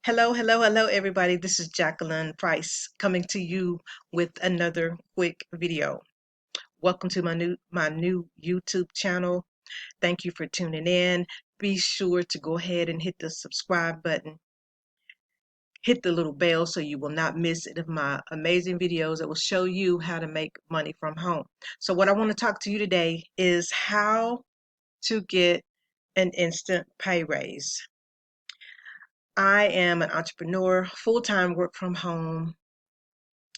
Hello, hello, hello, everybody. This is Jacqueline Price coming to you with another quick video. Welcome to my new YouTube channel. Thank you for tuning in. Be sure to go ahead and hit the subscribe button. Hit the little bell so you will not miss any of my amazing videos that will show you how to make money from home. So what I want to talk to you today is how to get an instant pay raise. I am an entrepreneur, full-time work from home,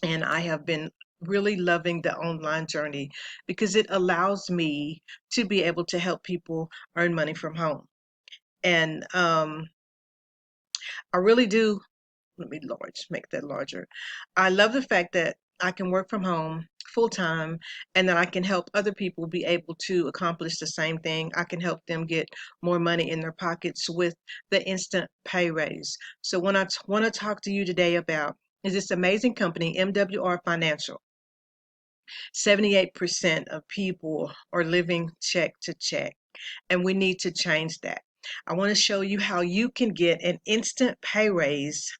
and I have been really loving the online journey because it allows me to be able to help people earn money from home. And I really do, let me make that larger. I love the fact that I can work from home full time and that I can help other people be able to accomplish the same thing. I can help them get more money in their pockets with the instant pay raise. So what I want to talk to you today about is this amazing company, MWR Financial. 78% of people are living check to check, and we need to change that. I want to show you how you can get an instant pay raise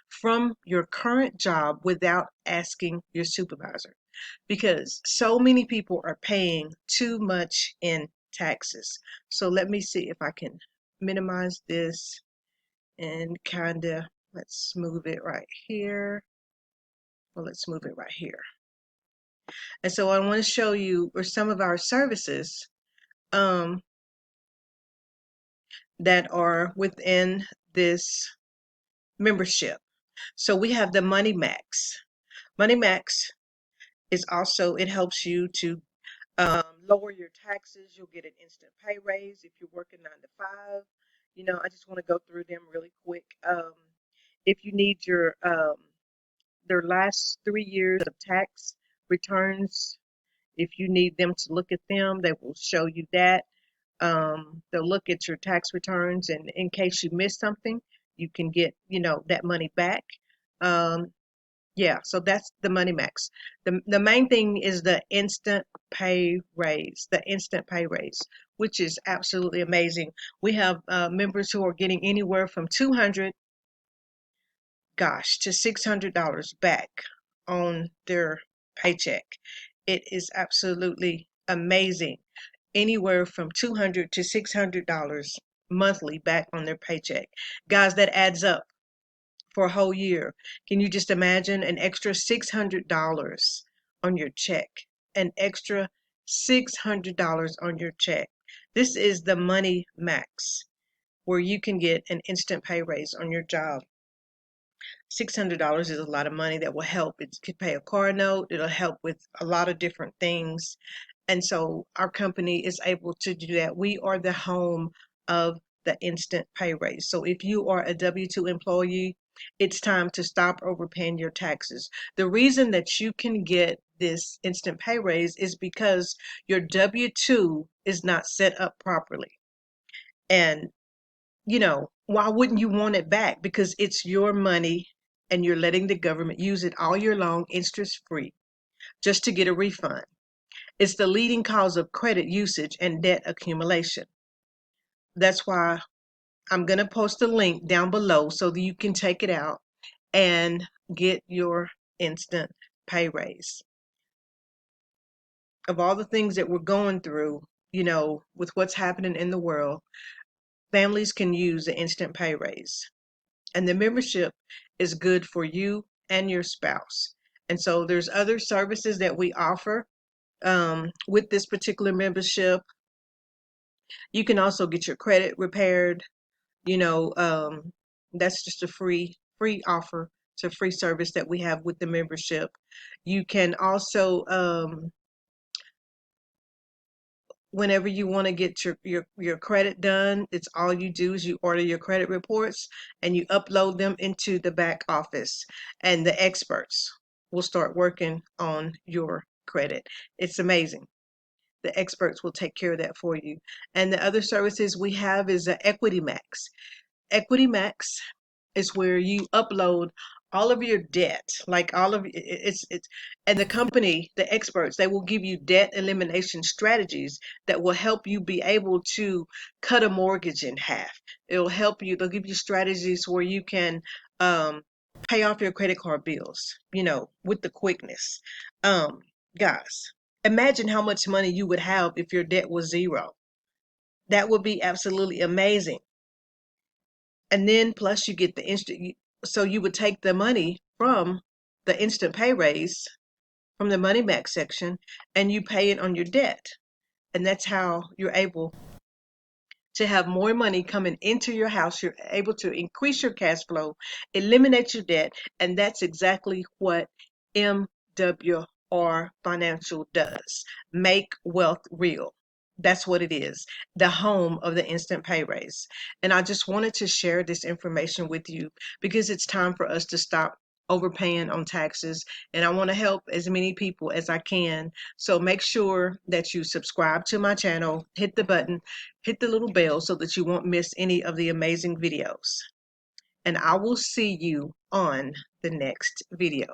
from your current job without asking your supervisor, because so many people are paying too much in taxes. So let me see if I can minimize this and let's move it right here. Well, let's move it right here. And so I want to show you some of our services um, that are within this membership. So we have the Money Max. Money Max is also, it helps you to lower your taxes. You'll get an instant pay raise if you're working 9 to 5. I just want to go through them really quick. If you need their last 3 years of tax returns, if you need them to look at them, they will show you that. They'll look at your tax returns, and in case you miss something, you can get, that money back. Um, yeah, so that's the Money Max. The main thing is the instant pay raise, which is absolutely amazing. We have members who are getting anywhere from 200, to $600 back on their paycheck. It is absolutely amazing. Anywhere from $200 to $600 monthly back on their paycheck. Guys, that adds up for a whole year. Can you just imagine an extra $600 on your check? An extra $600 on your check. This is the Money Max, where you can get an instant pay raise on your job. $600 is a lot of money that will help. It could pay a car note. It'll help with a lot of different things. And so our company is able to do that. We are the home of the instant pay raise. So if you are a W-2 employee, it's time to stop overpaying your taxes. The reason that you can get this instant pay raise is because your W-2 is not set up properly. And, why wouldn't you want it back? Because it's your money and you're letting the government use it all year long, interest free, just to get a refund. It's the leading cause of credit usage and debt accumulation. That's why I'm going to post a link down below so that you can take it out and get your instant pay raise. Of all the things that we're going through, with what's happening in the world, families can use the instant pay raise. And the membership is good for you and your spouse. And so there's other services that we offer with this particular membership. You can also get your credit repaired. That's just a free offer. It's a free service that we have with the membership. You can also, whenever you want to get your credit done, it's all you do is you order your credit reports and you upload them into the back office, and the experts will start working on your credit. It's amazing. The experts will take care of that for you. And the other services we have is Equity Max. Equity Max is where you upload all of your debt, like all of it's and the company, the experts, they will give you debt elimination strategies that will help you be able to cut a mortgage in half. It'll help you, they'll give you strategies where you can um pay off your credit card bills, with the quickness. um Guys, imagine how much money you would have if your debt was zero. That would be absolutely amazing. And then plus you get the instant, so you would take the money from the instant pay raise from the money back section and you pay it on your debt. And that's how you're able to have more money coming into your house. You're able to increase your cash flow, eliminate your debt, and that's exactly what MWR Financial does. Make wealth real. That's what it is, the home of the instant pay raise. And I just wanted to share this information with you because it's time for us to stop overpaying on taxes. And I want to help as many people as I can. So make sure that you subscribe to my channel, hit the button, hit the little bell so that you won't miss any of the amazing videos. And I will see you on the next video.